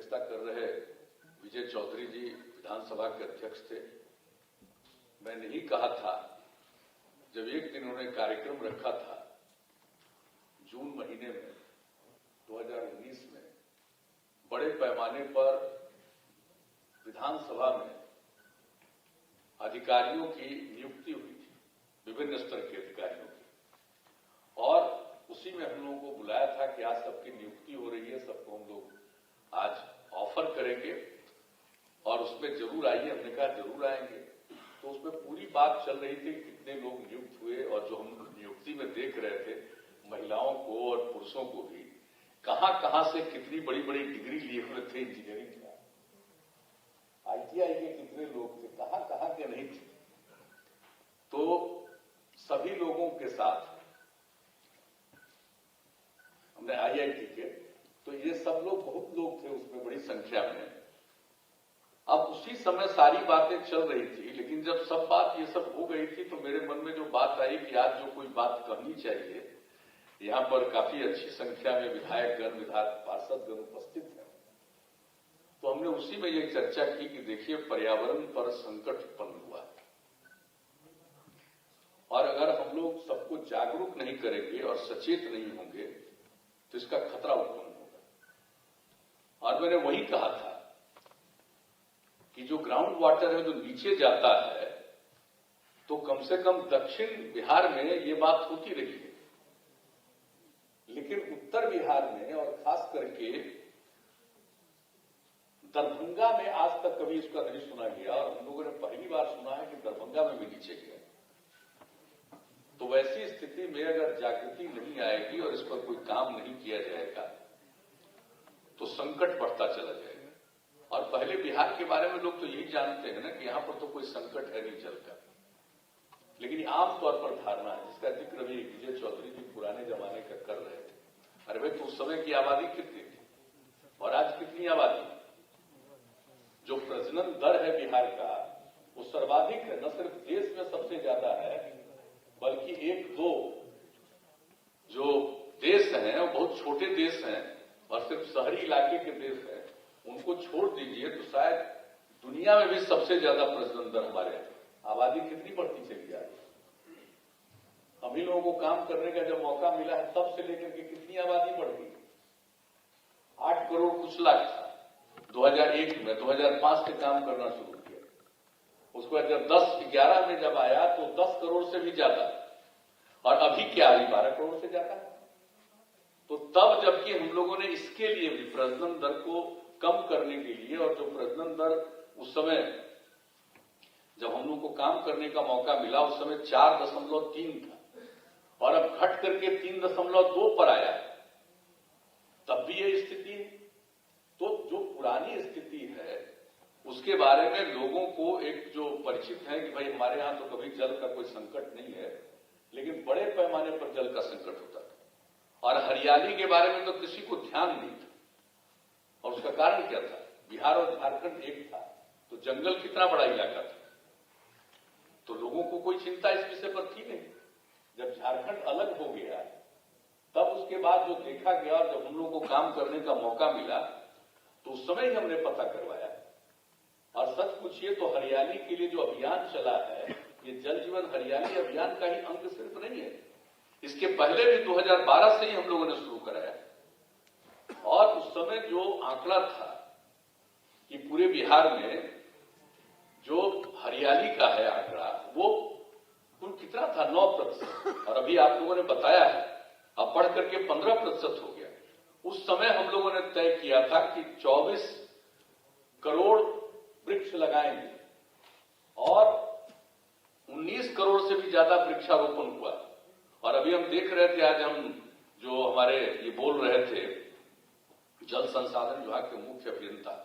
अध्यक्षता कर रहे विजय चौधरी जी विधानसभा के अध्यक्ष थे। मैंने ही कहा था जब एक दिन उन्होंने कार्यक्रम रखा था जून महीने में 2019 में, बड़े पैमाने पर विधानसभा में अधिकारियों की नियुक्ति हुई थी, विभिन्न स्तर के अधिकारियों की, और उसी में हम लोगों को बुलाया था कि आज सबकी नियुक्ति हो रही है, सबको हम लोग आज ऑफर करेंगे और उसमें जरूर आइए। हमने कहा जरूर आएंगे। तो उसमें पूरी बात चल रही थी कितने लोग नियुक्त हुए, और जो हम नियुक्ति में देख रहे थे महिलाओं को और पुरुषों को भी, कहां से कितनी बड़ी बड़ी डिग्री लिए हुए थे इंजीनियरिंग का, ITI के कितने लोग थे, कहां के नहीं थे। तो सभी लोगों के साथ हमने IIT के, तो ये सब लोग, बहुत लोग थे उसमें बड़ी संख्या में। अब उसी समय सारी बातें चल रही थी, लेकिन जब सब बात ये सब हो गई थी तो मेरे मन में जो बात आई कि आज जो कोई बात करनी चाहिए, यहां पर काफी अच्छी संख्या में विधायकगण, विधायक पार्षदगण उपस्थित हैं, तो हमने उसी में ये चर्चा की कि देखिए पर्यावरण पर संकट उत्पन्न हुआ है, और अगर हम लोग सबको जागरूक नहीं करेंगे और सचेत नहीं होंगे तो इसका खतरा उत्पन्न होगा। और मैंने वही कहा था कि जो ग्राउंड वाटर है जो नीचे जाता है, तो कम से कम दक्षिण बिहार में ये बात होती रही है, लेकिन उत्तर बिहार में और खास करके दरभंगा में आज तक कभी इसका नहीं सुना गया, और हम लोगों ने पहली बार सुना है कि दरभंगा में भी नीचे गया। तो वैसी स्थिति में अगर जागृति नहीं आएगी और इस पर कोई काम नहीं किया जाएगा तो संकट बढ़ता चला जाएगा। और पहले बिहार के बारे में लोग तो यही जानते हैं ना कि यहां पर तो कोई संकट है नहीं जल का, लेकिन आमतौर पर धारणा है, जिसका जिक्र भी विजय चौधरी जी पुराने जमाने का कर रहे थे। अरे भाई, तो उस समय की आबादी कितनी थी और आज कितनी आबादी? जो प्रजनन दर है बिहार का वो सर्वाधिक है, न सिर्फ देश में सबसे ज्यादा है, बल्कि एक दो जो देश हैं वो बहुत छोटे देश हैं और सिर्फ शहरी इलाके के देश हैं, उनको छोड़ दीजिए तो शायद दुनिया में भी सबसे ज्यादा प्रजनन दर हमारे यहाँ। आबादी कितनी बढ़ती चली जा रही है। हम ही लोगों को काम करने का जब मौका मिला है तब से लेकर के कितनी आबादी बढ़ गई। 8 करोड़ कुछ लाख था 2001 में, 2005 से काम करना शुरू किया। उसके बाद जब 10-11 में जब आया तो 10 करोड़ से भी ज्यादा, और अभी क्या अभी 12 करोड़ से ज्यादा। तो तब जबकि हम लोगों ने इसके लिए भी प्रजनन दर को कम करने के लिए, और जो प्रजनन दर उस समय जब हम लोग को काम करने का मौका मिला उस समय 4.3 था, और अब घट करके 3.2 पर आया, तब भी ये स्थिति है। तो जो पुरानी स्थिति है उसके बारे में लोगों को एक जो परिचित है कि भाई हमारे यहां तो कभी जल का कोई संकट नहीं है, लेकिन बड़े पैमाने पर जल का संकट होता था। और हरियाली के बारे में तो किसी को ध्यान नहीं था, और उसका कारण क्या था? बिहार और झारखंड एक था तो जंगल कितना बड़ा इलाका था, तो लोगों को कोई चिंता इस विषय पर थी नहीं। जब झारखंड अलग हो गया तब उसके बाद जो देखा गया, और जब हम लोगों को काम करने का मौका मिला तो उस समय ही हमने पता करवाया। और सच पूछिए तो हरियाली के लिए जो अभियान चला है, ये जल जीवन हरियाली अभियान का ही अंग सिर्फ नहीं है, इसके पहले भी 2012 से ही हम लोगों ने शुरू कराया। और उस समय जो आंकड़ा था कि पूरे बिहार में जो हरियाली का है आंकड़ा, वो कुल कितना था? 9%, और अभी आप लोगों ने बताया है अब बढ़ करके 15% हो गया। उस समय हम लोगों ने तय किया था कि 24 करोड़ वृक्ष लगाएंगे, और 19 करोड़ से भी ज्यादा वृक्षारोपण हुआ। और अभी हम देख रहे थे, आज हम जो हमारे ये बोल रहे थे जल संसाधन विभाग के मुख्य अभियंता,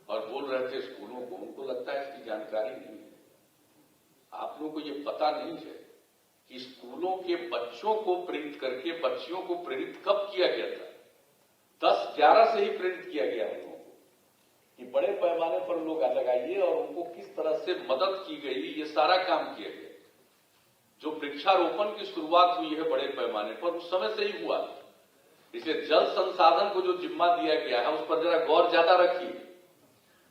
और बोल रहे थे स्कूलों को, उनको लगता है इसकी जानकारी नहीं है। आप लोगों को ये पता नहीं है कि स्कूलों के बच्चों को प्रेरित करके, बच्चियों को प्रेरित कब किया गया था? 10-11 से ही प्रेरित किया गया हम लोगों को कि बड़े पैमाने पर लोग लगाइए, और उनको किस तरह से मदद की गई, ये सारा काम किया गया। जो वृक्षारोपण की शुरुआत हुई है बड़े पैमाने पर, उस समय से ही हुआ। इसलिए जल संसाधन को जो जिम्मा दिया गया है उस पर जरा गौर ज्यादा रखिए,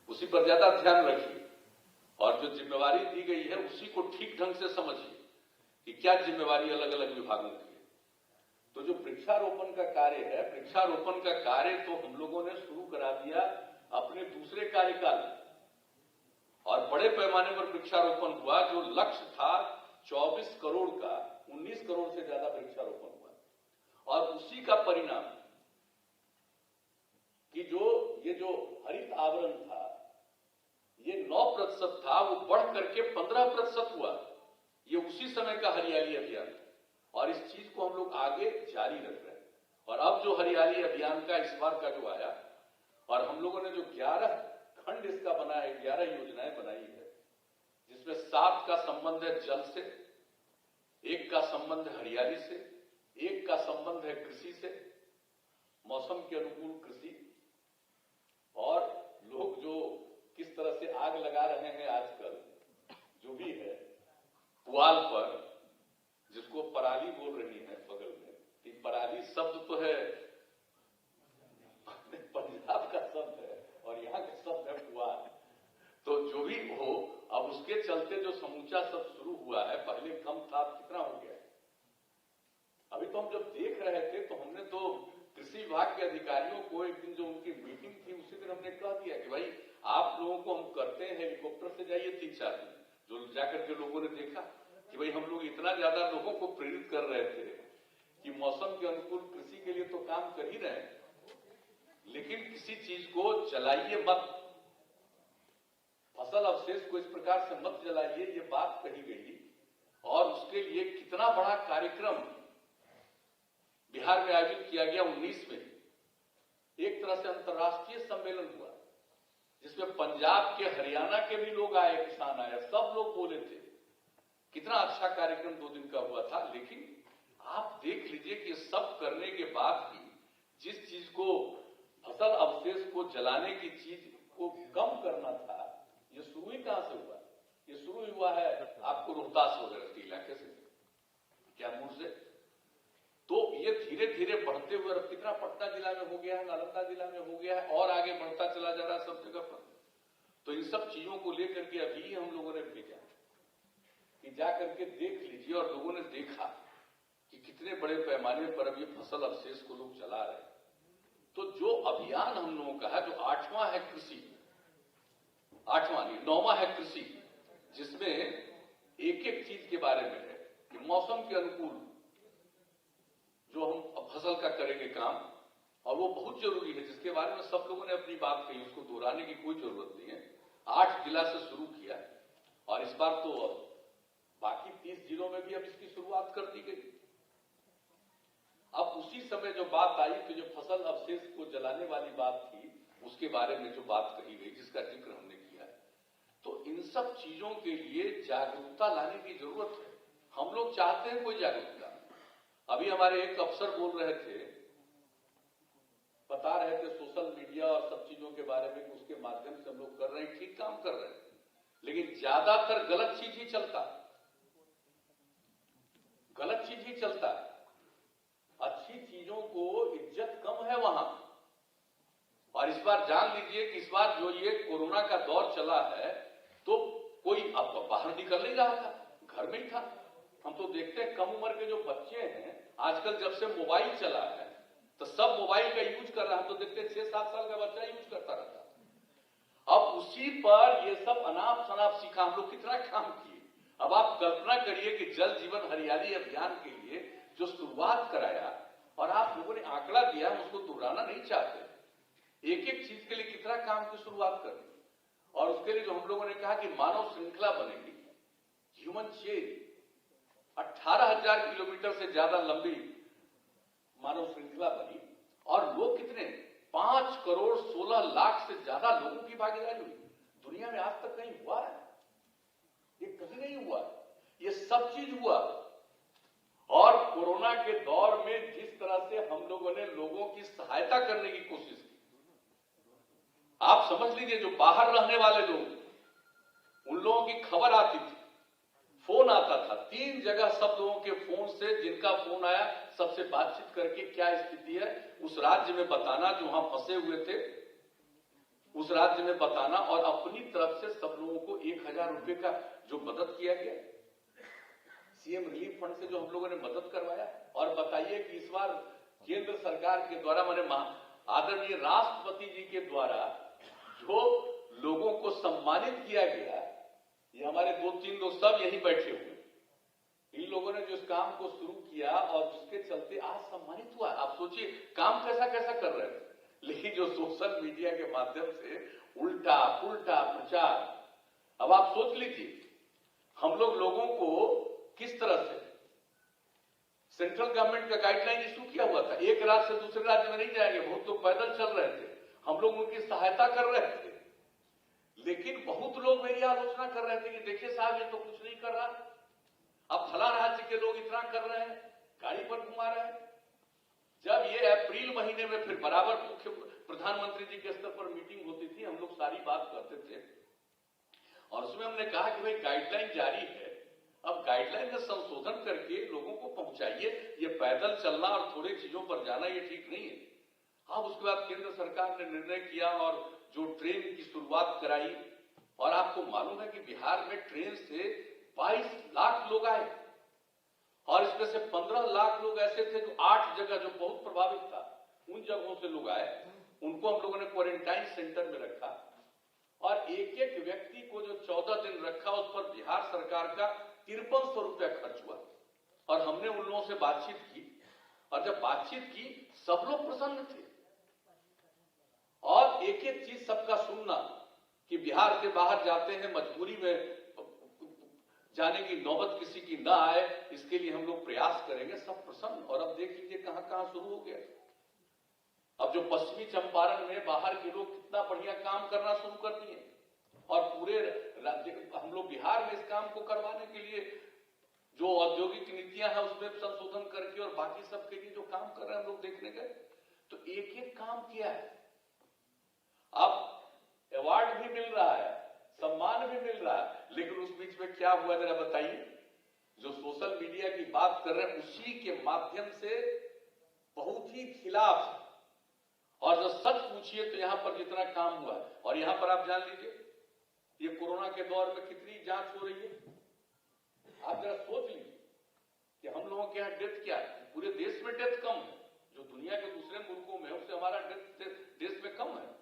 उसी पर ज्यादा ध्यान रखिए, और जो जिम्मेवारी दी गई है उसी को ठीक ढंग से समझिए कि क्या जिम्मेवारी अलग अलग विभागों की है। तो जो वृक्षारोपण का कार्य है, वृक्षारोपण का कार्य तो हम लोगों ने शुरू करा दिया अपने दूसरे कार्यकाल में, और बड़े पैमाने पर वृक्षारोपण हुआ। जो लक्ष्य था 24 करोड़ का, 19 करोड़ से ज्यादा वृक्षारोपण हुआ, और उसी का परिणाम कि ये जो हरित आवरण था ये 9% था, वो बढ़ करके 15% हुआ। ये उसी समय का हरियाली अभियान है, और इस चीज को हम लोग आगे जारी रख रहे हैं। और अब जो हरियाली अभियान का इस बार का जो आया, और हम लोगों ने जो 11 खंड इसका बनाया है, 11 योजनाएं बनाई है, जिसमें 7 का संबंध है जल से, 1 का संबंध है हरियाली से, 1 का संबंध है कृषि से, मौसम के अनुकूल कृषि। और लोग जो किस तरह से आग लगा रहे हैं आजकल, जो भी है पुआल पर, जिसको पराली बोल रही है बगल में, पराली शब्द तो है पंजाब का शब्द है और यहाँ का शब्द है पुआल। तो जो भी हो, अब उसके चलते जो समूचा सब शुरू हुआ है, पहले कम था, कितना हो गया है। अभी तो हम जब देख रहे थे तो हमने तो कृषि विभाग के अधिकारियों को एक दिन जो उनकी मीटिंग थी उसी दिन हमने कह दिया कि भाई आप लोगों को हम करते हैं हेलीकॉप्टर से जाइए 3-4 दिन। जो जाकर के लोगों ने देखा कि भाई हम लोग इतना ज्यादा लोगों को प्रेरित कर रहे थे कि मौसम के अनुकूल कृषि के लिए तो काम कर ही रहे हैं, लेकिन किसी चीज को जलाइए मत, फसल अवशेष को इस प्रकार से मत जलाइए, ये बात कही गई। और उसके लिए कितना बड़ा कार्यक्रम बिहार में आयोजित किया गया 19 में। एक तरह से अंतर्राष्ट्रीय सम्मेलन हुआ जिसमें पंजाब के, हरियाणा के भी लोग आए, किसान आए, सब लोग बोले थे। कितना अच्छा कार्यक्रम 2 दिन का हुआ था। लेकिन आप देख लीजिए कि सब करने के बाद भी जिस चीज को, फसल अवशेष को जलाने की चीज को कम करना था, ये शुरू ही कहां से हुआ? ये शुरू हुआ है आपको रोहतास वगैरह के इलाके से, कैमूर से। तो ये धीरे धीरे बढ़ते हुए अब कितना पटना जिला में हो गया है, नालंदा जिला में हो गया है, और आगे बढ़ता चला जा रहा है सब जगह पर। तो इन सब चीजों को लेकर के अभी हम लोगों ने भेजा कि जाकर के देख लीजिए, और लोगों ने देखा कि कितने बड़े पैमाने पर अब ये फसल अवशेष को लोग जला रहे हैं। तो जो अभियान हम लोगों का है, जो 8वां है कृषि, 8वां नहीं 9वां है कृषि, जिसमें एक एक चीज के बारे में है कि मौसम के अनुकूल जो हम फसल का करेंगे काम, और वो बहुत जरूरी है, जिसके बारे में सब लोगों ने अपनी बात कही, उसको दोहराने की कोई जरूरत नहीं है। 8 जिला से शुरू किया, और इस बार तो बाकी 30 जिलों में भी अब इसकी शुरुआत कर दी गई। अब उसी समय जो बात आई कि जो फसल अवशेष को जलाने वाली बात थी, उसके बारे में जो बात कही गई, जिसका जिक्र हमने किया है, तो इन सब चीजों के लिए जागरूकता लाने की जरूरत है। हम लोग चाहते हैं कोई जागरूकता। अभी हमारे एक अफसर बोल रहे थे, बता रहे थे सोशल मीडिया और सब चीजों के बारे में कि उसके माध्यम से हम लोग कर रहे हैं, ठीक काम कर रहे हैं, लेकिन ज्यादातर गलत चीज ही चलता, गलत चीज ही चलता। अच्छी चीजों को इज्जत कम है वहां। और इस बार जान लीजिए कि इस बार जो ये कोरोना का दौर चला है, तो कोई अब बाहर निकल नहीं रहा था, घर में ही था। हम तो देखते हैं कम उम्र के जो बच्चे हैं आजकल, जब से मोबाइल चला है तो सब मोबाइल का यूज कर रहा है। हम तो देखते हैं 6-7 साल का बच्चा यूज करता रहता। अब उसी पर ये सब अनाप शनाप सीखा, हम लोग कितना काम किए। अब आप कल्पना करिए कि जल जीवन हरियाली अभियान के लिए जो शुरुआत कराया, और आप लोगों ने आंकड़ा दिया, हम उसको दोहराना नहीं चाहते। एक एक चीज के लिए कितना काम की शुरुआत करनी, और उसके लिए जो हम लोगों ने कहा कि मानव श्रृंखला बनेगी, ह्यूमन चेन, 18,000 किलोमीटर से ज्यादा लंबी मानव श्रृंखला बनी, और लोग कितने, 5 करोड़ 16 लाख से ज्यादा लोगों की भागीदारी हुई। दुनिया में आज तक कहीं हुआ है? ये कभी नहीं हुआ। ये सब चीज हुआ। और कोरोना के दौर में जिस तरह से हम लोगों ने लोगों की सहायता करने की कोशिश की, आप समझ लीजिए जो बाहर रहने वाले लोग, उन लोगों की खबर आती थी, फोन आता था 3 जगह, सब लोगों के फोन से जिनका फोन आया सबसे बातचीत करके क्या स्थिति है उस राज्य में बताना, जो वहां फंसे हुए थे उस राज्य में बताना, और अपनी तरफ से सब लोगों को 1000 रुपए का जो मदद किया गया सीएम रिलीफ फंड से, जो हम लोगों ने मदद करवाया। और बताइए कि इस बार केंद्र सरकार के द्वारा, माने आदरणीय राष्ट्रपति जी के द्वारा जो लोगों को सम्मानित किया गया, ये हमारे 2-3 लोग सब यहीं बैठे हुए, इन लोगों ने जो इस काम को शुरू किया और जिसके चलते आज सम्मानित हुआ। आप सोचिए काम कैसा कैसा कर रहे थे, लेकिन जो सोशल मीडिया के माध्यम से उल्टा पुल्टा प्रचार। अब आप सोच लीजिए हम लोगों को किस तरह से सेंट्रल गवर्नमेंट का गाइडलाइन इशू किया हुआ था, एक राज्य से दूसरे राज्य में नहीं जाएंगे, बहुत लोग पैदल चल रहे थे, हम लोग उनकी सहायता कर रहे थे। लेकिन बहुत लोग मेरी आलोचना कर रहे थे कि देखिए साहब ये तो कुछ नहीं कर रहा, अब फला राज्य के लोग इतना कर रहे हैं, गाड़ी पर घुमा रहे हैं। जब ये अप्रैल महीने में फिर बराबर मुख्य प्रधानमंत्री जी के स्तर पर मीटिंग होती थी, हम लोग सारी बात करते थे और उसमें हमने कहा कि भाई गाइडलाइन जारी है, अब गाइडलाइन में संशोधन करके लोगों को पहुंचाइए, ये पैदल चलना और थोड़ी चीजों पर जाना ये ठीक नहीं है। हाँ, उसके बाद केंद्र सरकार ने निर्णय किया और जो ट्रेन की शुरुआत कराई, और आपको मालूम है कि बिहार में ट्रेन से 22 लाख लोग आए और इसमें से 15 लाख लोग ऐसे थे जो 8 जगह जो बहुत प्रभावित था उन जगहों से लोग आए, उनको हम लोगों ने क्वारंटाइन सेंटर में रखा और एक एक व्यक्ति को जो 14 दिन रखा उस पर बिहार सरकार का 5300 रुपया खर्च हुआ। और हमने उन लोगों से बातचीत की और जब बातचीत की सब लोग प्रसन्न थे और एक एक चीज सबका सुनना कि बिहार के बाहर जाते हैं, मजबूरी में जाने की नौबत किसी की ना आए, इसके लिए हम लोग प्रयास करेंगे, सब प्रसन्न। और अब देख लीजिए कहां कहां शुरू हो गया। अब जो पश्चिमी चंपारण में बाहर के लोग कितना बढ़िया काम करना शुरू कर दिए और पूरे हम लोग बिहार में इस काम को करवाने के लिए जो औद्योगिक नीतियां हैं उसमें संशोधन करके और बाकी सबके लिए जो काम कर रहे हैं हम लोग देखने गए तो एक एक काम किया है। अब अवार्ड भी मिल रहा है, सम्मान भी मिल रहा है, लेकिन उस बीच में क्या हुआ जरा बताइए। जो सोशल मीडिया की बात कर रहे हैं उसी के माध्यम से बहुत ही खिलाफ, और जो सच पूछिए तो यहां पर जितना काम हुआ है, और यहां पर आप जान लीजिए ये कोरोना के दौर में कितनी जांच हो रही है, आप जरा सोच लीजिए कि हम लोगों के यहां डेथ क्या है। पूरे देश में डेथ कम है, जो दुनिया के दूसरे मुल्कों में उससे हमारा डेथ देश में कम है,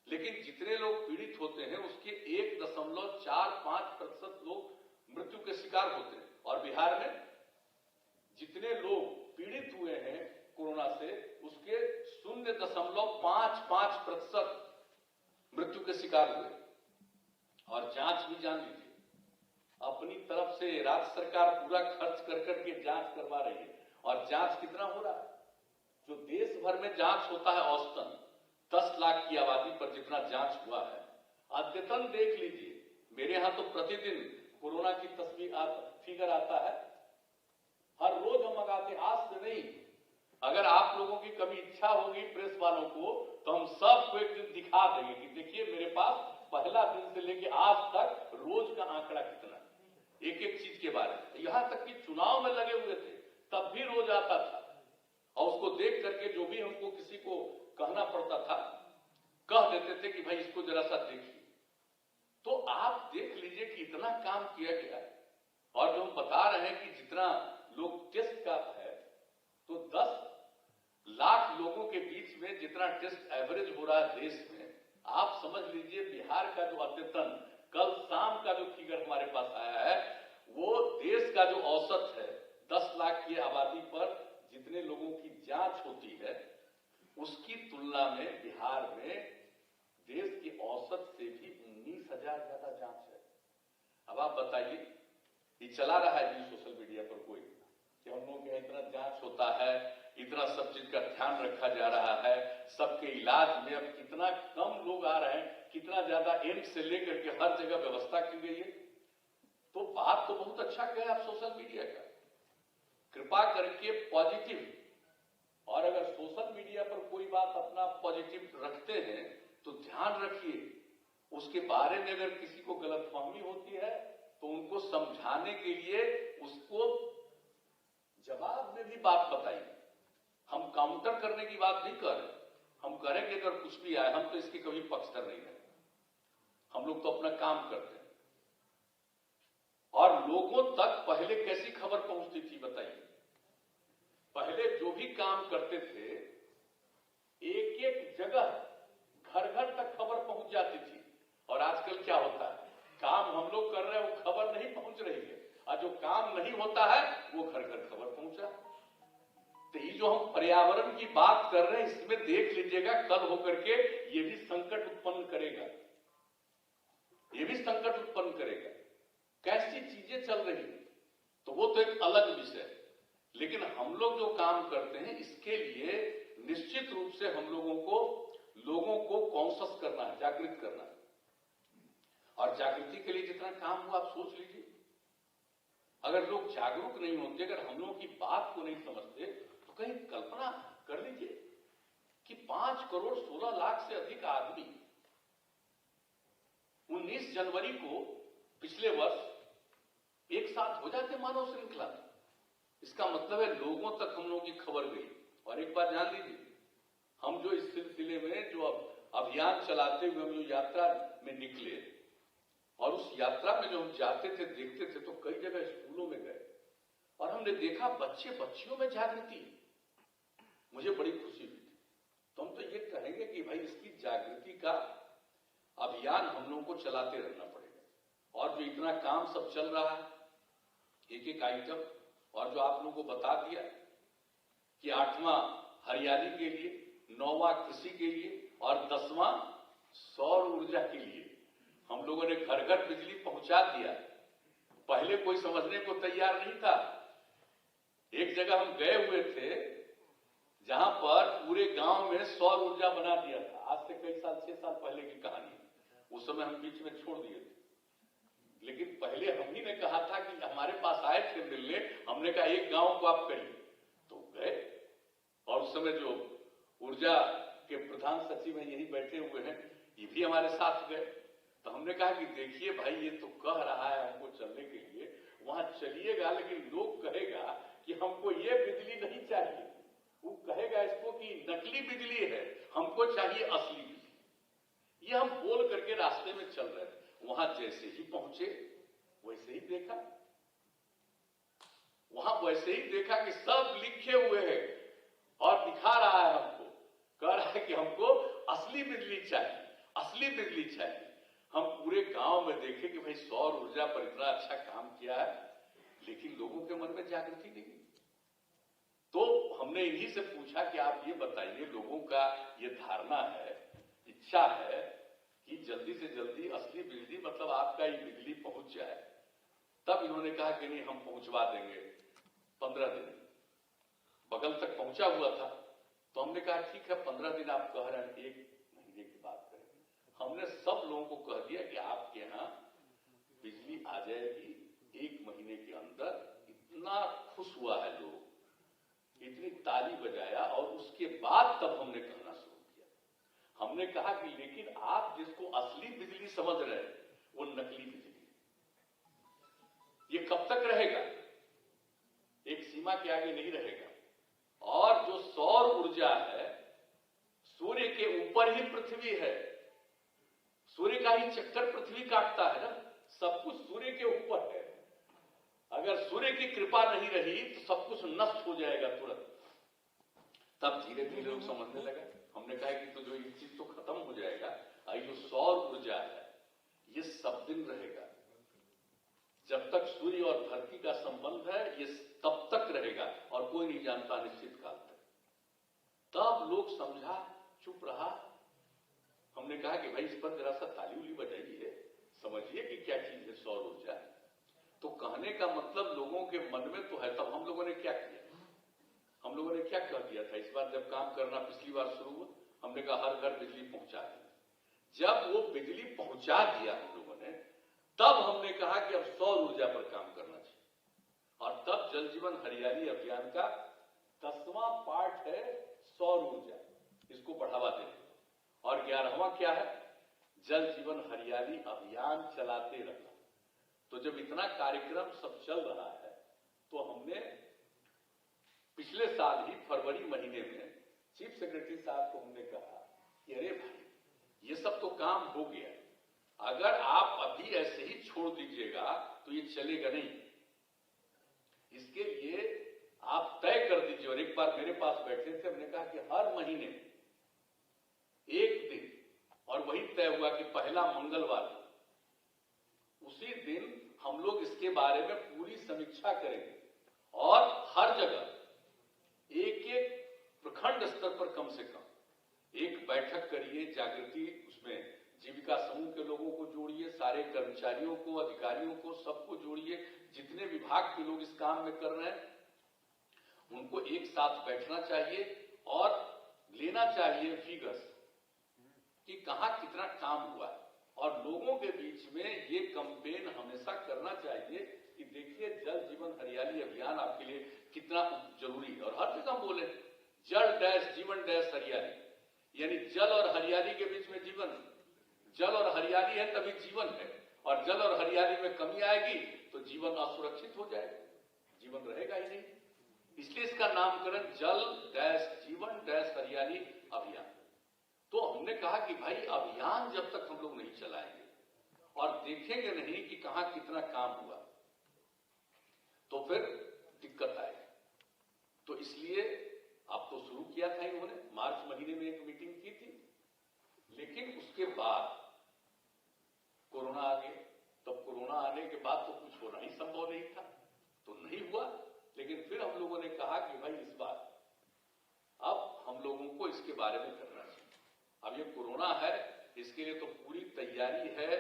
लेकिन जितने लोग पीड़ित होते हैं उसके 1.45% लोग मृत्यु के शिकार होते हैं। और बिहार में जितने लोग पीड़ित हुए हैं कोरोना से उसके 0.55% मृत्यु के शिकार हुए। और जांच भी जान लीजिए अपनी तरफ से राज्य सरकार पूरा खर्च कर करके जांच करवा रही है, और जांच कितना हो रहा है, जो देश भर में जांच होता है औसतन 10 लाख की आबादी पर जितना जांच हुआ है, अद्यतन देख लीजिए। मेरे यहां तो प्रतिदिन कोरोना की फिगर आता है, हर रोज हम मंगाते, आज से नहीं। अगर आप लोगों की कभी इच्छा होगी प्रेस वालों को तो हम सबको एक दिन दिखा देंगे कि देखिए मेरे पास पहला दिन से लेके आज तक रोज का आंकड़ा कितना है, एक एक चीज के बारे में। यहां तक कि चुनाव में लगे हुए थे तब भी रोज आता था, और उसको देख करके जो भी हमको किसी को कहना पड़ता था कह देते थे कि भाई इसको जरा सा देखिए। तो आप देख लीजिए कि इतना काम किया गया है। और जो हम बता रहे हैं कि जितना लोग टेस्ट का है तो 10 लाख लोगों के बीच में जितना टेस्ट एवरेज हो रहा है देश में, आप समझ लीजिए बिहार का जो अद्यतन कल शाम का जो फिगर हमारे पास आया है वो देश का जो औसत है 10 लाख की आबादी पर जितने लोगों की जांच होती है उसकी तुलना में बिहार में देश की औसत से भी 19,000 ज्यादा जांच है। अब आप बताइए, ये चला रहा है जी सोशल मीडिया पर कोई कि हम लोगों के इतना जांच होता है, इतना सब चीज का ध्यान रखा जा रहा है, सबके इलाज में अब कितना कम लोग आ रहे हैं, कितना ज्यादा एम्स से लेकर के हर जगह व्यवस्था की गई है। तो बात तो बहुत अच्छा कहे आप सोशल मीडिया का, कृपा करके पॉजिटिव, और अगर सोशल मीडिया पर कोई बात अपना पॉजिटिव रखते हैं तो ध्यान रखिए उसके बारे में अगर किसी को गलतफहमी होती है तो उनको समझाने के लिए उसको जवाब में भी बात बताइए। काउंटर करने की बात नहीं कर रहे, हम कह रहे कि अगर कुछ भी आए, हम तो इसके कभी पक्षधर नहीं रहे, हम लोग तो अपना काम करते हैं। और लोगों तक पहले कैसी खबर पहुंचती थी बताइए? पहले जो भी काम करते थे, एक एक जगह घर घर तक खबर पहुंच जाती थी। और आजकल क्या होता है, काम हम लोग कर रहे हैं, वो खबर नहीं पहुंच रही है, और जो काम नहीं होता है वो घर घर खबर पहुंचा। तो ये जो हम पर्यावरण की बात कर रहे हैं, इसमें देख लीजिएगा कल होकर के ये भी संकट उत्पन्न करेगा, ये भी संकट उत्पन्न करेगा। कैसी चीजें चल रही हैं, तो वो तो एक अलग विषय है। लेकिन हम लोग जो काम करते हैं, इसके लिए निश्चित रूप से हम लोगों को कॉन्शस करना है, जागृत करना है। और जागृति के लिए जितना काम हुआ आप सोच लीजिए, अगर लोग जागरूक नहीं होते, अगर हम लोगों की बात को नहीं समझते, तो कहीं कल्पना कर लीजिए कि 5 करोड़ 16 लाख से अधिक आदमी 19 जनवरी को पिछले वर्ष एक साथ हो जाते मानव श्रृंखला। इसका मतलब है लोगों तक हम लोगों की खबर गई। और एक बात जान लीजिए, हम जो इस सिलसिले में जो अभियान चलाते हुए हम जो यात्रा में निकले, और उस यात्रा में जो हम जाते थे, देखते थे, तो कई जगह स्कूलों में गए और हमने देखा बच्चे बच्चियों में जागृति। मुझे बड़ी खुशी हुई थी। तो हम तो ये कहेंगे कि भाई इसकी जागृति का अभियान हम लोगों को चलाते रहना पड़ेगा। और जो इतना काम सब चल रहा है, एक एक आइटम, और जो आप लोगों को बता दिया कि 8वां हरियाली के लिए, 9वां कृषि के लिए और 10वां सौर ऊर्जा के लिए हम लोगों ने घर घर बिजली पहुंचा दिया। पहले कोई समझने को तैयार नहीं था। एक जगह हम गए हुए थे जहां पर पूरे गांव में सौर ऊर्जा बना दिया था। आज से कई साल, 6 साल पहले की कहानी। उस समय हम बीच में छोड़ दिए थे, लेकिन पहले हम ही ने कहा था कि हमारे पास आए थे मिलने, हमने कहा एक गांव को आप करिए, तो गए। और उस समय जो ऊर्जा के प्रधान सचिव हैं, यही बैठे हुए हैं, ये भी हमारे साथ गए। तो हमने कहा कि देखिए भाई, ये तो कह रहा है हमको चलने के लिए, वहां चलिएगा, लेकिन लोग कहेगा कि हमको ये बिजली नहीं चाहिए, वो कहेगा इसको कि नकली बिजली है, हमको चाहिए असली बिजली। ये हम बोल करके रास्ते में चल रहे थे। वहां जैसे ही पहुंचे वैसे ही देखा, वहां वैसे ही देखा कि सब लिखे हुए हैं और दिखा रहा है हमको, कह रहा है कि हमको असली बिजली चाहिए, असली बिजली चाहिए। हम पूरे गांव में देखे कि भाई सौर ऊर्जा पर इतना अच्छा काम किया है, लेकिन लोगों के मन में जागृति नहीं। तो हमने इन्हीं से पूछा कि आप ये बताइए, लोगों का ये धारणा है, इच्छा है कि जल्दी से जल्दी असली बिजली, मतलब आपका ये बिजली पहुंच जाए। तब इन्होंने कहा कि नहीं, हम पहुंचवा देंगे 15 दिन। बगल तक पहुंचा हुआ था। तो हमने कहा ठीक है, 15 दिन आप कह रहे हैं, 1 महीने की बात करें। हमने सब लोगों को कह दिया कि आपके यहां बिजली आ जाएगी 1 महीने के अंदर। इतना खुश हुआ है लोग, इतनी ताली बजाया। और उसके बाद तब हमने कहना शुरू किया। हमने कहा कि लेकिन आप जिसको असली बिजली समझ रहे हैं, वो नकली बिजली, ये कब तक रहेगा? एक सीमा के आगे नहीं रहेगा। और जो सौर ऊर्जा है, सूर्य के ऊपर ही पृथ्वी है, सूर्य का ही चक्कर पृथ्वी काटता है ना, सब कुछ सूर्य के ऊपर है। अगर सूर्य की कृपा नहीं रही तो सब कुछ नष्ट हो जाएगा तुरंत। तब धीरे धीरे लोग समझने लगा। हमने कहा कि तो जो ये चीज तो खत्म हो जाएगा, ये जो सौर ऊर्जा है ये सब दिन रहेगा। जब तक सूर्य और धरती का संबंध है, ये तब तक रहेगा और कोई नहीं जानता निश्चित काल तक। तब लोग समझा, चुप रहा। हमने कहा कि भाई इस पर जरा सा ताली उली बजाइए, समझिए कि क्या चीज है सौर ऊर्जा। तो कहने का मतलब लोगों के मन में तो है। तब हम लोगों ने क्या किया, हम लोगों ने क्या कह दिया था इस बार जब काम करना पिछली बार शुरू हुआ, हमने कहा हर घर बिजली पहुंचा दी। जब वो बिजली पहुंचा दिया हम लोगों ने, तब हमने कहा कि अब सौर ऊर्जा पर काम करना चाहिए। और तब जल जीवन हरियाली अभियान का 10वां पार्ट है सौर ऊर्जा, इसको बढ़ावा देना। और 11वां क्या है, जल जीवन हरियाली अभियान चलाते रहना। तो जब इतना कार्यक्रम सब चल रहा है, तो हमने पिछले साल ही फरवरी महीने में चीफ सेक्रेटरी साहब को हमने कहा कि अरे भाई ये सब तो काम हो गया, अगर आप अभी ऐसे ही छोड़ दीजिएगा तो ये चलेगा नहीं, इसके लिए आप तय कर दीजिए। और एक बार मेरे पास बैठे थे, हमने कहा कि हर महीने एक दिन, और वही तय हुआ कि पहला मंगलवार, उसी दिन हम लोग इसके बारे में पूरी समीक्षा करेंगे और हर जगह एक एक प्रखंड स्तर पर कम से कम एक बैठक करिए, जागृति, उसमें जीविका समूह के लोगों को जोड़िए, सारे कर्मचारियों को, अधिकारियों को, सबको जोड़िए, जितने विभाग के लोग इस काम में कर रहे हैं उनको एक साथ बैठना चाहिए और लेना चाहिए फिगर्स कि कहां कितना काम हुआ है। और लोगों के बीच में ये कैंपेन हमेशा करना चाहिए कि देखिए जल जीवन हरियाली अभियान आपके लिए कितना जरूरी है। और हर जगह हम बोले जल डैश जीवन डैश हरियाली, यानी जल और हरियाली के बीच में जीवन, जल और हरियाली है तभी जीवन है, और जल और हरियाली में कमी आएगी तो जीवन असुरक्षित हो जाएगा, जीवन रहेगा ही नहीं। इसलिए इसका नामकरण जल डैश जीवन डैश हरियाली अभियान। तो हमने कहा कि भाई अभियान जब तक हम लोग नहीं चलाएंगे और देखेंगे नहीं कि कहां कितना काम हुआ तो फिर दिक्कत आएगी। तो इसलिए अब तो शुरू किया था इन्होंने, मार्च महीने में एक मीटिंग की थी, लेकिन उसके बाद कोरोना आ गया। तब कोरोना आने के बाद तो कुछ होना ही संभव नहीं था, तो नहीं हुआ। लेकिन फिर हम लोगों ने कहा कि भाई इस बार अब हम लोगों को इसके बारे में करना चाहिए। अब ये कोरोना है, इसके लिए तो पूरी तैयारी है,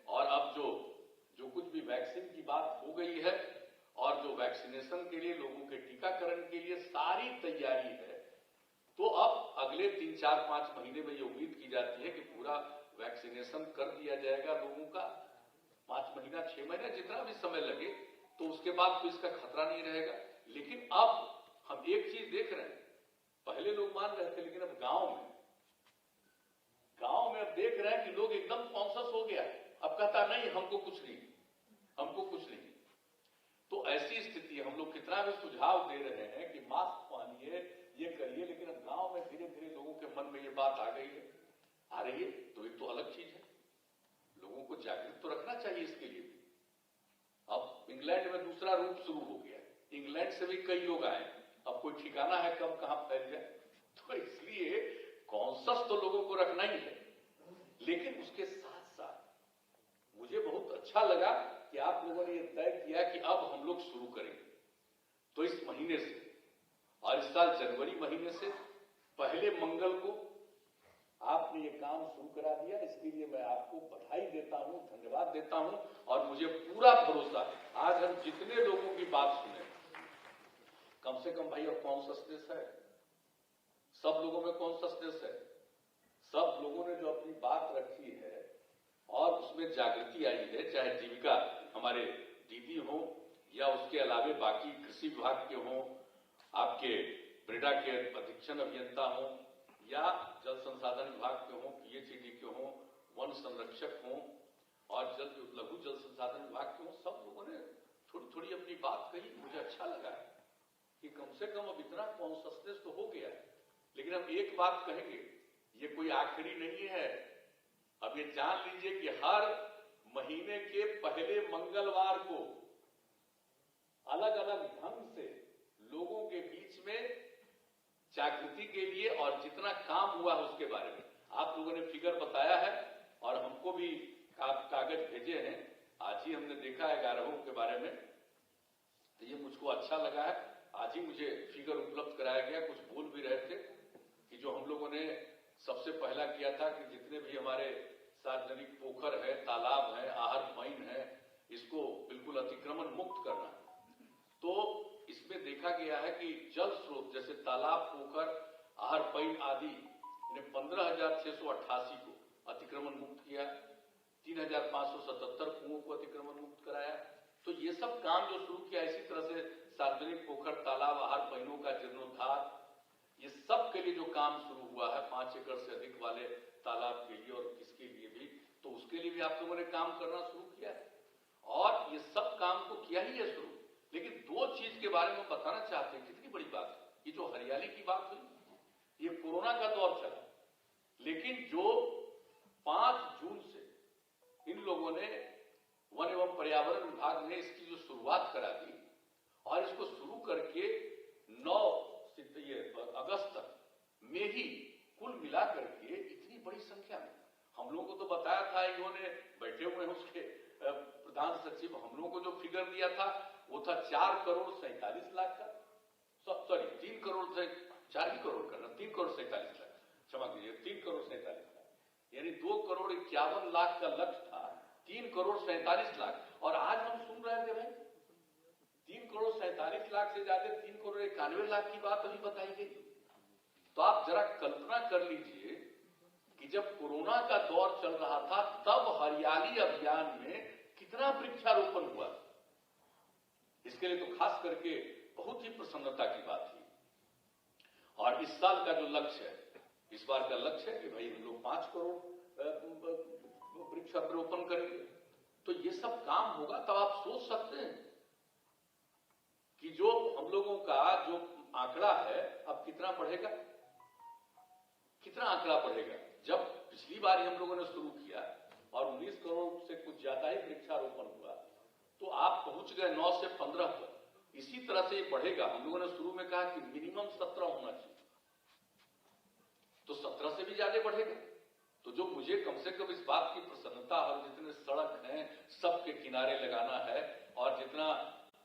और अब जो कुछ भी वैक्सीन की बात हो गई है और जो वैक्सीनेशन के लिए, लोगों के टीकाकरण के लिए सारी तैयारी है, तो अब अगले 3, 4, 5 महीने में ये उम्मीद की जाती है कि पूरा वैक्सीनेशन कर दिया जाएगा लोगों का। 5 महीना 6 महीना जितना भी समय लगे, तो उसके बाद तो इसका खतरा नहीं रहेगा। लेकिन अब हम एक चीज देख रहे हैं, पहले लोग मान रहे थे, लेकिन अब गांव में अब देख रहे हैं कि लोग एकदम कॉन्शियस हो गया। अब कहता नहीं हमको कुछ नहीं, हमको कुछ नहीं। तो ऐसी स्थिति, हम लोग कितना भी सुझाव दे रहे हैं कि मास्क पहनिए, ये करिए, लेकिन अब गांव में धीरे धीरे लोगों के मन में ये बात आ गई है, आ रही है, तो एक तो अलग चीज है, लोगों को जागरूक तो रखना चाहिए इसके लिए भी। अब इंग्लैंड में दूसरा रूप शुरू हो गया, इंग्लैंड से भी कई लोग आए, अब कोई ठिकाना है कब कहां फैल जाए। तो इसलिए कॉन्शियस तो लोगों को रखना ही है, लेकिन उसके साथ साथ मुझे बहुत अच्छा लगा कि आप लोगों ने यह तय किया कि अब हम लोग शुरू करेंगे। तो इस महीने से, और इस साल जनवरी महीने से पहले मंगल को आपने ये काम शुरू करा दिया। इसके लिए मैं आपको बधाई देता हूं, धन्यवाद देता हूं, और मुझे पूरा भरोसा है आज हम जितने लोगों की बात सुने, कम से कम भाई और कॉन्शियसनेस है, सब लोगों में कॉन्शियसनेस है, सब लोगों ने जो अपनी बात रखी है और उसमें जागृति आई है, चाहे जीविका हमारे दीदी हो या उसके अलावे बाकी कृषि विभाग के हों, आपके ब्रेडा के अधीक्षण अभियंता हों या जल संसाधन विभाग के हों, पीएचईडी के हों, वन संरक्षक हों और लघु जल संसाधन विभाग के हों, सब लोगों ने थोड़ी थोड़ी अपनी बात कही। मुझे अच्छा लगा कि कम से कम अब इतना कॉन्शियसनेस तो हो गया है। लेकिन हम एक बात कहेंगे, ये कोई आखिरी नहीं है। अब ये जान लीजिए कि हर महीने के पहले मंगलवार को अलग अलग ढंग से लोगों के बीच में जागृति के लिए और जितना काम हुआ है उसके बारे में आप लोगों ने फिगर बताया है, और हमको भी कागज भेजे हैं, आज ही हमने देखा है 11 के बारे में, तो ये मुझको अच्छा लगा है। आज ही मुझे फिगर उपलब्ध कराया गया। कुछ बोल भी रहे थे कि जो हम लोगों ने सबसे पहला किया था कि जितने भी हमारे सार्वजनिक पोखर है, तालाब है, आहर पईन है, इसको बिल्कुल अतिक्रमण मुक्त करना है। तो इसमें देखा गया है कि जल स्रोत जैसे तालाब, पोखर, आहर पईन आदि, इन्हें 15,688 को अतिक्रमण मुक्त किया, 3,577 कुओं को अतिक्रमण मुक्त कराया। तो ये सब काम जो शुरू किया, इसी तरह से सार्वजनिक पोखर, तालाब, आहर पईनों का जीर्णोद्धार, ये सब के लिए जो काम शुरू हुआ है 5 एकड़ से अधिक वाले तालाब के लिए और किसके लिए भी, तो उसके लिए भी आप लोगों ने काम करना शुरू किया है, और ये सब काम को किया ही है शुरू। लेकिन 2 चीज के बारे में बताना चाहते हैं, कितनी बड़ी बात है। ये जो हरियाली की बात हुई, ये कोरोना का दौर चला, लेकिन जो 5 जून से इन लोगों ने वन एवं पर्यावरण विभाग ने इसकी जो शुरुआत करा दी और इसको शुरू करके 9 अगस्त तक में ही कुल मिलाकर के इतनी बड़ी संख्या में हम लोगों को तो बताया था, इन्होंने बैठे हुए हैं उसके प्रधान सचिव, हम लोगों को जो फिगर दिया था वो था 4,47,00,000 का, सॉरी 3 करोड़ से 4 ही करोड़ करना, 3,47,00,000, क्षमा कीजिए 3,47,00,000, यानी 2,51,00,000 का लक्ष्य था, 3,47,00,000। और आज हम सुन रहे थे भाई 3,47,00,000 से ज्यादा 3,91,00,000 की बात अभी बताई गई। तो आप जरा कल्पना कर लीजिए कि जब कोरोना का दौर चल रहा था तब हरियाली अभियान में कितना वृक्षारोपण हुआ। इसके लिए तो खास करके बहुत ही प्रसन्नता की बात थी। और इस साल का जो लक्ष्य है, इस बार का लक्ष्य है कि भाई हम लोग 5 करोड़ वृक्षारोपण करेंगे। तो ये सब काम होगा तब आप सोच सकते हैं कि जो हम लोगों का जो आंकड़ा है अब कितना बढ़ेगा, कितना आंकड़ा बढ़ेगा। जब पिछली बार हम लोगों ने शुरू किया और 19 करोड़ से कुछ ज्यादा ही वृक्षारोपण हुआ तो आप पहुंच गए 9 से 15 पर। इसी तरह से ये बढ़ेगा। हम लोगों ने शुरू में कहा कि मिनिमम 17 होना चाहिए, तो 17 से भी ज्यादा बढ़ेगा। तो जो मुझे कम से कम इस बात की प्रसन्नता और जितने सड़क हैं सबके किनारे लगाना है और जितना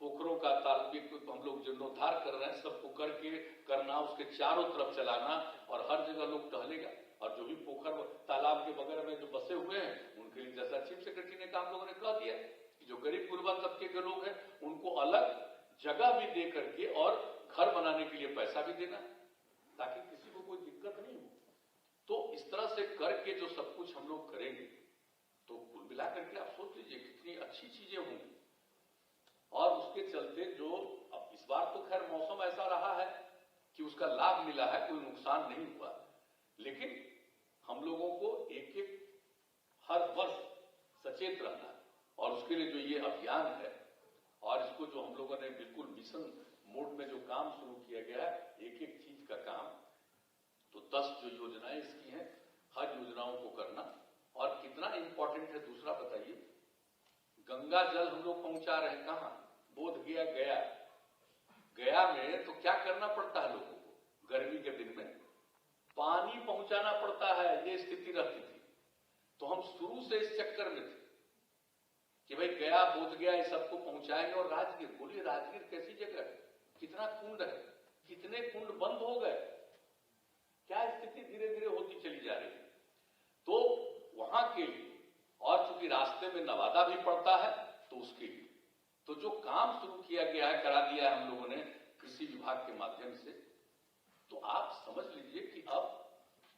पोखरों का तालाब हम लोग जीर्णोद्धार कर रहे हैं सबको करके करना, उसके चारों तरफ चलाना और हर जगह लोग टहलेगा। और जो भी पोखर तालाब के बगैर में जो बसे हुए हैं उनके लिए, जैसा चीफ सेक्रेटरी ने कहा, हम लोगों ने कह दिया कि जो गरीब गुरबा तबके के लोग हैं उनको अलग जगह भी दे करके और घर बनाने के लिए पैसा भी देना ताकि किसी को कोई दिक्कत नहीं हो। तो इस तरह से करके जो सब कुछ हम लोग करेंगे तो कुल मिलाकर के आप सोच लीजिए कितनी अच्छी चीजें होंगी। और उसके चलते जो अब इस बार तो खैर मौसम ऐसा रहा है कि उसका लाभ मिला है, कोई नुकसान नहीं हुआ। लेकिन हम लोगों को एक एक हर वर्ष सचेत रहना है और उसके लिए जो ये अभियान है और इसको जो हम लोगों ने बिल्कुल मिशन मोड में जो काम शुरू किया गया है, एक एक चीज का काम, तो 10 जो योजनाएं इसकी हैं, हर योजनाओं को करना। और कितना इंपॉर्टेंट है दूसरा बताइए, गंगा जल हम लोग पहुंचा रहे हैं कहां? बोध गया, गया में तो क्या करना पड़ता है लोगों को? गर्मी के दिन में पानी पहुंचाना पड़ता है, ये स्थिति रहती थी। तो हम शुरू से इस चक्कर में थे कि भाई गया, बोध गया, इस सबको पहुंचाएंगे। और राजगीर, बोलिए राजगीर कैसी जगह है, कितना कुंड है, कितने कुंड बंद हो गए, क्या स्थिति धीरे धीरे होती चली जा रही है। तो वहां के लिए, और चूंकि रास्ते में नवादा भी पड़ता है तो उसके लिए तो जो काम शुरू किया गया है, करा दिया है हम लोगों ने कृषि विभाग के माध्यम से। तो आप समझ लीजिए कि अब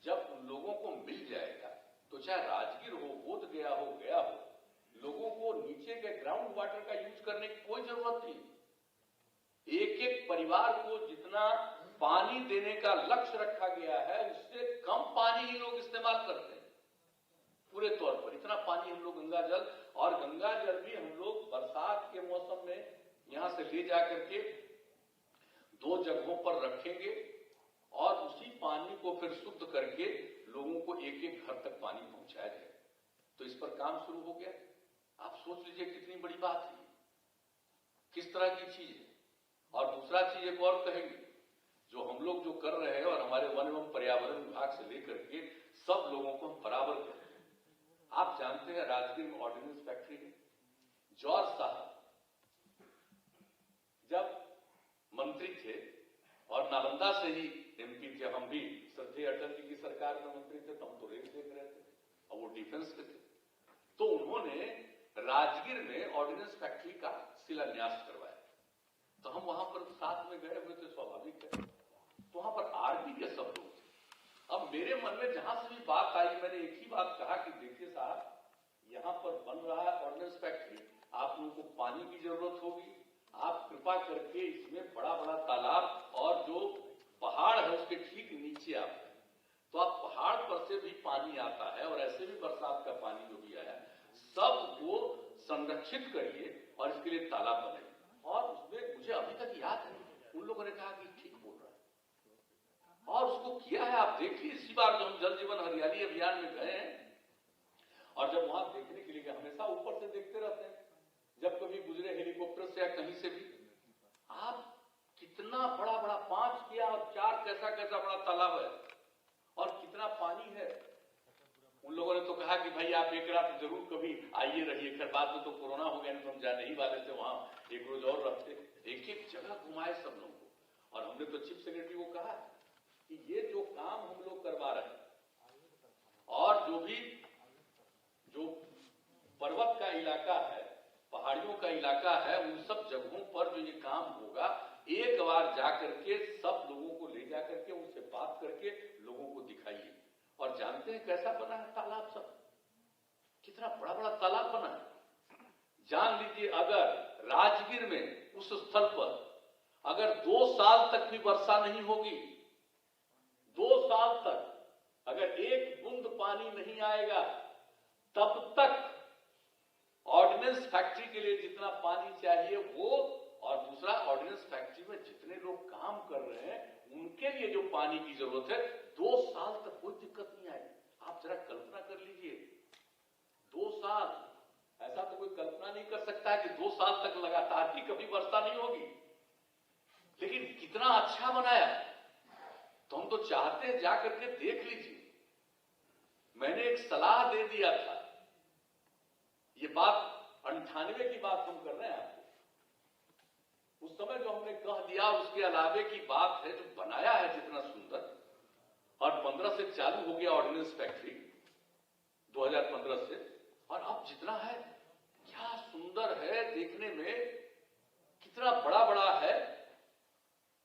जब उन लोगों को मिल जाएगा तो चाहे राजगीर हो, बोध गया हो, लोगों को नीचे के ग्राउंड वाटर का यूज करने की कोई जरूरत नहीं। एक एक परिवार को जितना पानी देने का लक्ष्य रखा गया है उससे कम पानी ही लोग इस्तेमाल करते हैं पूरे तौर पर। इतना पानी हम लोग गंगा जल, और गंगा जल भी हम लोग बरसात के मौसम में यहां से ले जाकर के 2 जगहों पर रखेंगे और उसी पानी को फिर शुद्ध करके लोगों को एक एक घर तक पानी पहुंचाया जाए। तो इस पर काम शुरू हो गया। आप सोच लीजिए कितनी बड़ी बात है, किस तरह की चीज है। और दूसरा चीज एक और कहेंगे, जो हम लोग जो कर रहे हैं और हमारे वन एवं पर्यावरण विभाग से लेकर के सब लोगों को हम बराबर कर रहे हैं। आप जानते हैं राजगीर में ऑर्डिनेंस फैक्ट्री है। जॉर्ज साहब जब मंत्री थे और नालंदा से ही एमपी थे, हम भी श्रद्धेय अटल जी की सरकार में मंत्री थे तो हम तो रेल देख रहे थे और वो डिफेंस के थे। तो उन्होंने राजगीर में ऑर्डिनेंस फैक्ट्री का शिलान्यास करवाया। तो हम वहां पर साथ में गए हुए थे, स्वाभाविक है। तो वहां पर आर्मी के सब लोग थे। अब मेरे मन में जहां से भी बात आई, मैंने एक ही बात कहा कि देखिए साहब, यहां पर बन रहा है ऑर्डिनेंस फैक्ट्री, आप लोगों को पानी की जरूरत होगी, आप कृपा करके इसमें बड़ा बड़ा तालाब और जो पहाड़ है उसके ठीक नीचे आप है, तो आप पहाड़ पर से भी पानी आता है और ऐसे भी बरसात का पानी जो भी आया सबको संरक्षित करिए और इसके लिए तालाब बनाइए। और उसमें मुझे अभी तक याद है उन लोगों ने कहा कि ठीक बोल रहा है और उसको किया है। है। आप देखिए इसी बार जो हम जल जीवन हरियाली अभियान में गए हैं और जब वहां देखने के लिए गए, हमेशा ऊपर से देखते रहते हैं, जब कभी गुजरे हेलीकॉप्टर से या कहीं से भी, आप कितना बड़ा बड़ा 5 या 4 कैसा कैसा बड़ा तालाब है और कितना पानी है। उन लोगों ने तो कहा कि भाई आप एक रात जरूर कभी आइए रहिए। खैर बाद में तो कोरोना हो गया, नहीं तो हम जाने ही वाले थे वहां, एक रोज और रहते। एक एक जगह घुमाए सब लोगों को, और हमने तो चीफ सेक्रेटरी को कहा कि ये जो काम हम लोग करवा रहे हैं और जो पर्वत का इलाका है, पहाड़ियों का इलाका है, उन सब जगहों पर जो ये काम होगा, एक बार जाकर के सब लोगों को ले जाकर के उनसे बात करके लोगों को दिखाइए। और जानते हैं कैसा बना है तालाब, सब कितना बड़ा बड़ा तालाब बना है। जान लीजिए अगर राजगीर में उस स्थल पर अगर 2 साल तक भी वर्षा नहीं होगी, 2 साल तक अगर एक बूंद पानी नहीं आएगा, तब तक ऑर्डिनेंस फैक्ट्री के लिए जितना पानी चाहिए वो, और दूसरा ऑर्डिनेंस फैक्ट्री में जितने लोग काम कर रहे हैं उनके लिए जो पानी की जरूरत है, 2 साल तक कोई दिक्कत नहीं आएगी। आप जरा कल्पना कर लीजिए, 2 साल, ऐसा तो कोई कल्पना नहीं कर सकता है कि 2 साल तक लगातार ही कभी वर्षा नहीं होगी। लेकिन कितना अच्छा बनाया, तो हम तो चाहते हैं जाकर के देख लीजिए। मैंने एक सलाह दे दिया था, ये बात 98 की बात हम कर रहे हैं आपको, उस समय जो हमने कह दिया, उसके अलावे की बात है जो बनाया है जितना सुंदर, और 15 से चालू हो गया ऑर्डिनेंस फैक्ट्री 2015 से, और अब जितना है क्या सुंदर है देखने में, कितना बड़ा बड़ा है।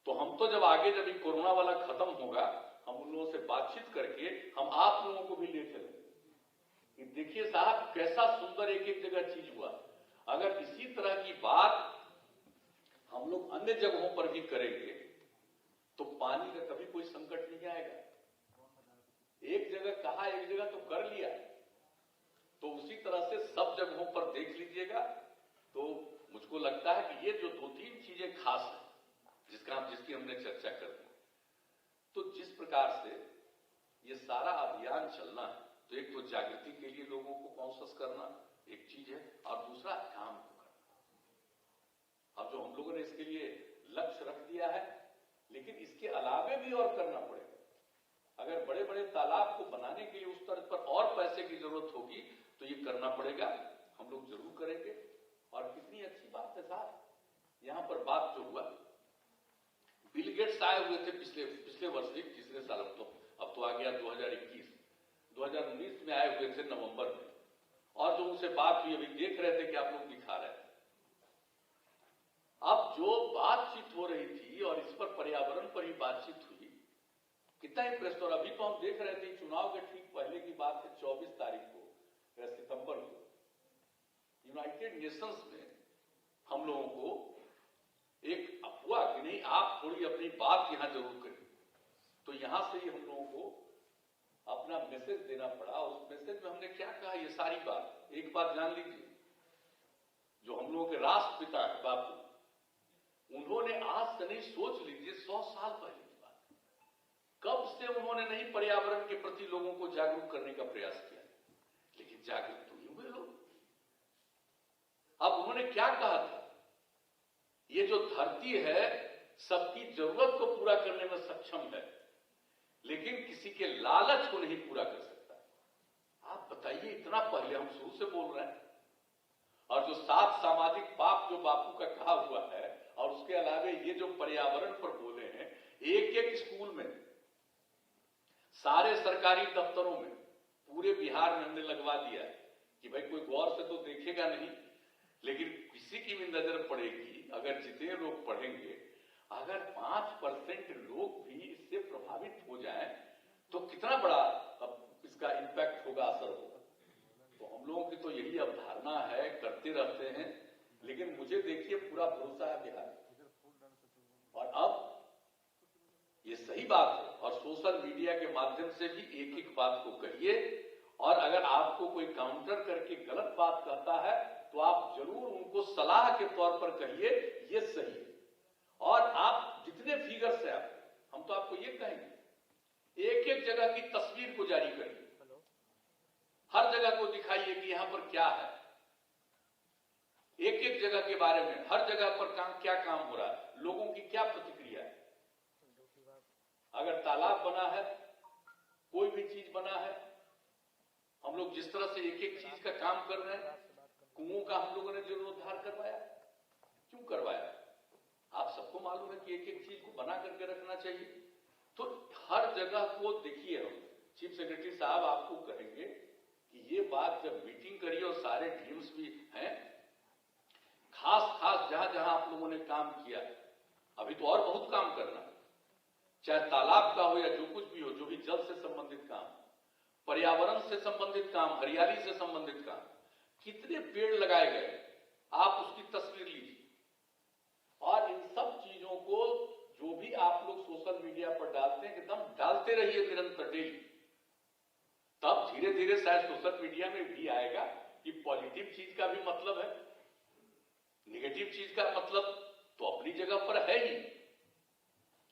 तो हम तो जब आगे जब ये कोरोना वाला खत्म होगा, हम उन लोगों से बातचीत करके हम आप लोगों को भी ले चलेंगे। देखिए साहब कैसा सुंदर एक एक जगह चीज हुआ। अगर इसी तरह की बात हम लोग अन्य जगहों पर भी करेंगे तो पानी का कभी कोई संकट नहीं आएगा। एक जगह कहा, एक जगह तो कर लिया, तो उसी तरह से सब जगहों पर देख लीजिएगा। तो मुझको लगता है कि ये जो 2-3 चीजें खास है जिसकी हमने चर्चा कर दी, तो जिस प्रकार से ये सारा अभियान चलना है, तो एक तो जागृति के लिए लोगों को कॉन्शियस करना एक चीज है, और दूसरा काम को करना। अब जो हम लोगों ने इसके लिए लक्ष्य रख दिया है, लेकिन इसके अलावे भी और करना पड़ेगा। अगर बड़े बड़े तालाब को बनाने के लिए उस स्तर पर और पैसे की जरूरत होगी तो ये करना पड़ेगा, हम लोग जरूर करेंगे। और कितनी अच्छी बात है साहब, यहां पर बात जो हुआ, बिल गेट्स आए हुए थे पिछले वर्ष ही, तीसरे साल, अब तो आ गया 2021, 2019 में आए हुए थे नवंबर में, और जो उनसे बात हुई, अभी देख रहे थे कि आप लोग दिखा रहे थे। अब जो बातचीत हो रही थी और इस पर पर्यावरण पर ही बातचीत हुई, कितना इंप्रेस। और अभी तो हम देख रहे थे चुनाव के ठीक पहले की बात है, 24 तारीख को सितंबर को यूनाइटेड नेशंस में हम लोगों को एक अफवाह कि नहीं आप थोड़ी अपनी बात यहां जरूर करें, तो यहां से ही हम लोगों को अपना मैसेज देना पड़ा। उस मैसेज में हमने क्या कहा, ये सारी बात एक बात जान लीजिए, जो हम लोगों के राष्ट्रपिता है बापू, उन्होंने आज से नहीं, सोच लीजिए 100 साल पहले की बात, कब से उन्होंने नहीं पर्यावरण के प्रति लोगों को जागरूक करने का प्रयास किया, लेकिन जागरूक तो नहीं हुए लोग। अब उन्होंने क्या कहा था, ये जो धरती है सबकी जरूरत को पूरा करने में सक्षम है, लेकिन किसी के लालच को नहीं पूरा कर सकता। आप बताइए, इतना पहले हम शुरू से बोल रहे हैं, और जो 7 सामाजिक पाप जो बापू का कहा हुआ है, और उसके अलावे ये जो पर्यावरण पर बोले हैं, एक एक स्कूल में, सारे सरकारी दफ्तरों में, पूरे बिहार में हमने लगवा दिया है कि भाई कोई गौर से तो देखेगा नहीं, लेकिन किसी की भी नजर पड़ेगी। अगर जितने लोग पढ़ेंगे, अगर 5% लोग भी इससे प्रभावित हो जाएं, तो कितना बड़ा अब इसका इंपैक्ट होगा, असर होगा। तो हम लोगों की तो यही अवधारणा है, करते रहते हैं, लेकिन मुझे देखिए पूरा भरोसा है बिहार। और अब ये सही बात है, और सोशल मीडिया के माध्यम से भी एक एक बात को कहिए, और अगर आपको कोई काउंटर करके गलत बात कहता है तो आप जरूर उनको सलाह के तौर पर कहिए ये सही है। और आप जितने फिगर से आप, हम तो आपको ये कहेंगे एक एक जगह की तस्वीर को जारी करिए, हर जगह को दिखाइए कि यहां पर क्या है, एक एक जगह के बारे में, हर जगह पर क्या काम हो रहा है, लोगों की क्या प्रतिक्रिया है। अगर तालाब बना है, कोई भी चीज बना है, हम लोग जिस तरह से एक एक चीज का काम कर रहे हैं, कुओं का हम लोगों ने जीर्णोद्धार करवाया, क्यों करवाया? आप सबको मालूम है कि एक एक चीज को बना करके रखना चाहिए। तो हर जगह को देखिए, हम चीफ सेक्रेटरी साहब आपको कहेंगे कि ये बात जब मीटिंग करिए और सारे टीम्स भी हैं, खास जहां जहां आप लोगों ने काम किया, अभी तो और बहुत काम करना है, चाहे तालाब का हो या जो कुछ भी हो, जो भी जल से संबंधित काम, पर्यावरण से संबंधित काम, हरियाली से संबंधित काम, कितने पेड़ लगाए गए, आप उसकी तस्वीर लीजिए। और इन सब चीजों को जो भी आप लोग सोशल मीडिया पर डालते हैं, एकदम डालते रहिए निरंतर, डेली। तब धीरे धीरे शायद सोशल मीडिया में भी आएगा कि पॉजिटिव चीज का भी मतलब है, निगेटिव चीज का मतलब तो अपनी जगह पर है ही,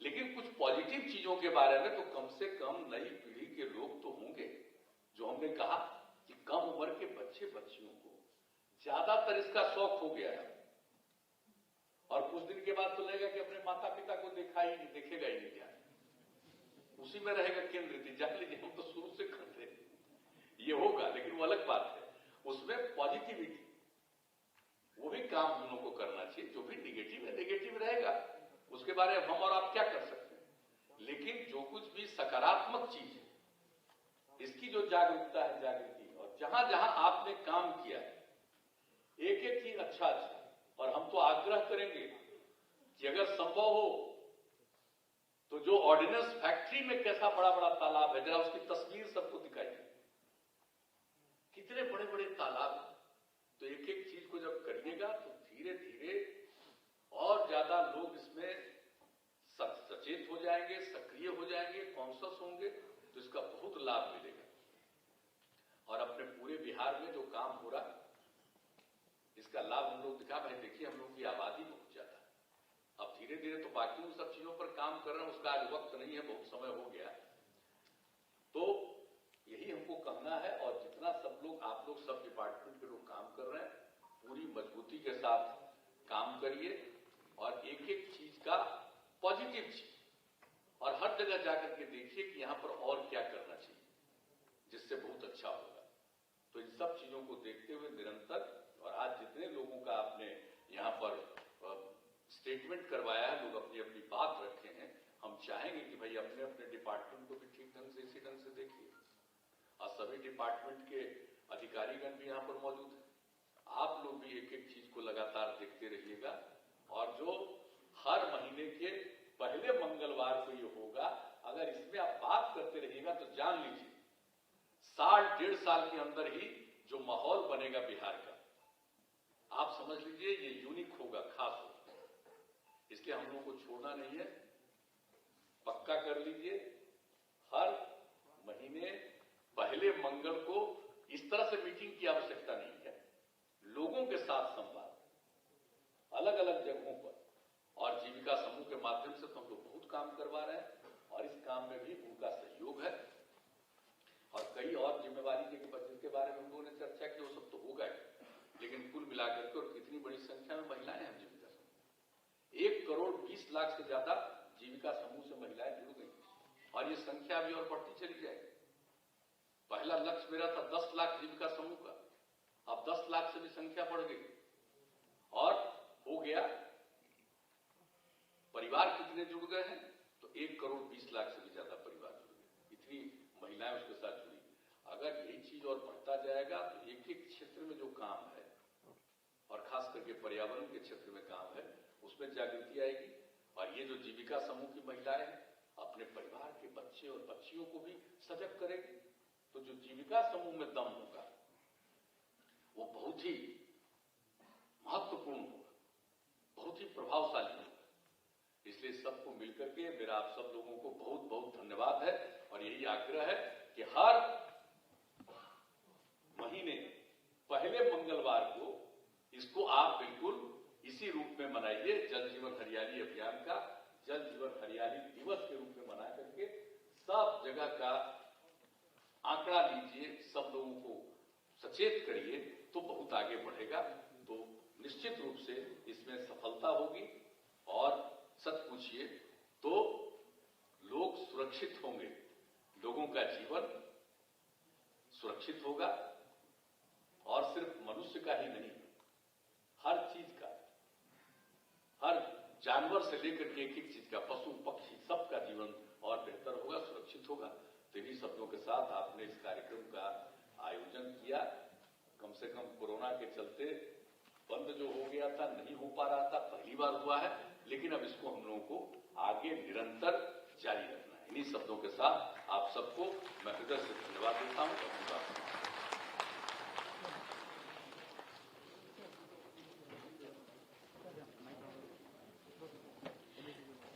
लेकिन कुछ पॉजिटिव चीजों के बारे में तो कम से कम नई पीढ़ी के लोग तो होंगे। जो हमने कहा कि कम उम्र के बच्चे बच्चियों को ज्यादातर इसका शौक हो गया है, और कुछ दिन के बाद तो लगेगा कि अपने माता पिता को देखा ही नहीं, देखेगा ही नहीं, क्या उसी में रहेगा केंद्रित। जान लीजिए, हम तो शुरू से करते हैं, ये होगा, लेकिन वो अलग बात है, उसमें पॉजिटिविटी, वो भी काम हम लोग को करना चाहिए। जो भी निगेटिव है, निगेटिव रहेगा, उसके बारे में हम और आप क्या कर सकते हैं, लेकिन जो कुछ भी सकारात्मक चीज है, इसकी जो जागरूकता है, जागृति, और जहां जहां आपने काम किया है, एक एक चीज अच्छा, और हम तो आग्रह करेंगे कि अगर संभव हो तो जो ऑर्डिनेंस फैक्ट्री में कैसा बड़ा बड़ा तालाब है, जरा उसकी तस्वीर सबको दिखाइए, कितने बड़े बड़े तालाब। तो एक एक चीज को जब करिएगा तो धीरे धीरे और ज्यादा लोग इसमें सचेत हो जाएंगे, सक्रिय हो जाएंगे, कॉन्शियस होंगे, तो इसका बहुत लाभ मिलेगा। और अपने पूरे बिहार में जो काम हो रहा है, इसका लाभ हम लोग दिखा भाई। देखिए, हम लोग की आबादी बहुत ज्यादा है, अब धीरे धीरे तो बाकी उन सब चीजों पर काम कर रहे हैं, उसका आज वक्त नहीं है, बहुत समय हो गया। तो यही हमको कहना है, और जितना सब लोग, आप लोग सब डिपार्टमेंट के लोग काम कर रहे हैं, पूरी मजबूती के साथ काम करिए, और एक एक चीज का पॉजिटिव चीज, और हर जगह जाकर के देखिए कि यहां पर और क्या करना चाहिए जिससे बहुत अच्छा होगा। तो इन सब चीजों को देखते हुए निरंतर, और आज जितने लोगों का आपने यहां पर स्टेटमेंट करवाया है, लोग अपनी अपनी बात रखे हैं, हम चाहेंगे कि भाई अपने अपने डिपार्टमेंट को भी ठीक ढंग से, इसी ढंग से देखिए। और सभी डिपार्टमेंट के अधिकारीगण भी यहां पर मौजूद हैं, आप लोग भी एक एक चीज को लगातार देखते रहिएगा। और जो हर महीने के पहले मंगलवार को ये होगा, अगर इसमें आप बात करते रहिएगा तो जान लीजिए साल डेढ़ साल के अंदर ही जो माहौल बनेगा बिहार का, आप समझ लीजिए ये यूनिक होगा, खास होगा। इसलिए हम लोग को छोड़ना नहीं है, पक्का कर लीजिए, हर महीने पहले मंगल को इस तरह से मीटिंग की आवश्यकता नहीं है, लोगों के साथ संवाद अलग अलग जगहों पर, और जीविका समूह के माध्यम से तो हम लोग बहुत काम करवा रहे हैं, और इस काम में भी उनका सहयोग है। और कई और जिम्मेवारी के बजट के बारे में हम लोगों ने चर्चा की, वो सब तो होगा ही, लेकिन कुल मिलाकर के और कितनी बड़ी संख्या में महिलाएं हैं जीविका समूह, 1,20,00,000 से ज्यादा जीविका समूह से महिलाएं जुड़ गई, और ये संख्या भी और बढ़ती चली जाएगी। पहला लक्ष्य मेरा था 10 लाख जीविका समूह का, अब 10 लाख से भी संख्या बढ़ गई, और हो गया। परिवार कितने जुड़ गए हैं, तो 1,20,00,000 से भी ज्यादा परिवार जुड़ गए, इतनी महिलाएं उसके साथ जुड़ी। अगर यही चीज और बढ़ता जाएगा तो एक एक क्षेत्र में जो काम है, और खास करके पर्यावरण के क्षेत्र में काम है, उसमें जागृति आएगी। और ये जो जीविका समूह की महिलाएं अपने परिवार के बच्चे और बच्चियों को भी सजग करेगी, तो जो जीविका समूह में दम होगा वो बहुत ही महत्वपूर्ण होगा, बहुत ही प्रभावशाली होगा। इसलिए सबको मिलकर के मेरा आप सब लोगों को बहुत बहुत धन्यवाद है, और यही आग्रह है कि हर महीने पहले मंगलवार को इसको आप बिल्कुल इसी रूप में मनाइए, जल जीवन हरियाली अभियान का जल जीवन हरियाली दिवस के रूप में मना करके सब जगह का आंकड़ा लीजिए, सब लोगों को सचेत करिए, तो बहुत आगे बढ़ेगा। तो निश्चित रूप से इसमें सफलता होगी। और सच पूछिए तो लोग सुरक्षित होंगे, लोगों का जीवन सुरक्षित होगा। और सिर्फ मनुष्य का ही नहीं, हर चीज का, हर जानवर से लेकर के एक चीज का, पशु पक्षी सबका जीवन और बेहतर होगा, सुरक्षित होगा। तो इन्हीं शब्दों के साथ आपने इस कार्यक्रम का आयोजन किया। कम से कम कोरोना के चलते बंद जो हो गया था, नहीं हो पा रहा था, पहली बार हुआ है, लेकिन अब इसको हम लोगों को आगे निरंतर जारी रखना है। इन्हीं शब्दों के साथ आप सबको मैं हृदय से धन्यवाद देता हूं। धन्यवाद।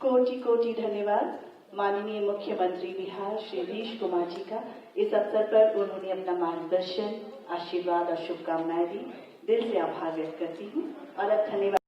कोटि कोटि धन्यवाद माननीय मुख्यमंत्री बिहार श्री नीतीश कुमार जी का। इस अवसर पर उन्होंने अपना मार्गदर्शन, आशीर्वाद और शुभकामनाएं दी। दिल से आभार व्यक्त करती हूँ और अब धन्यवाद।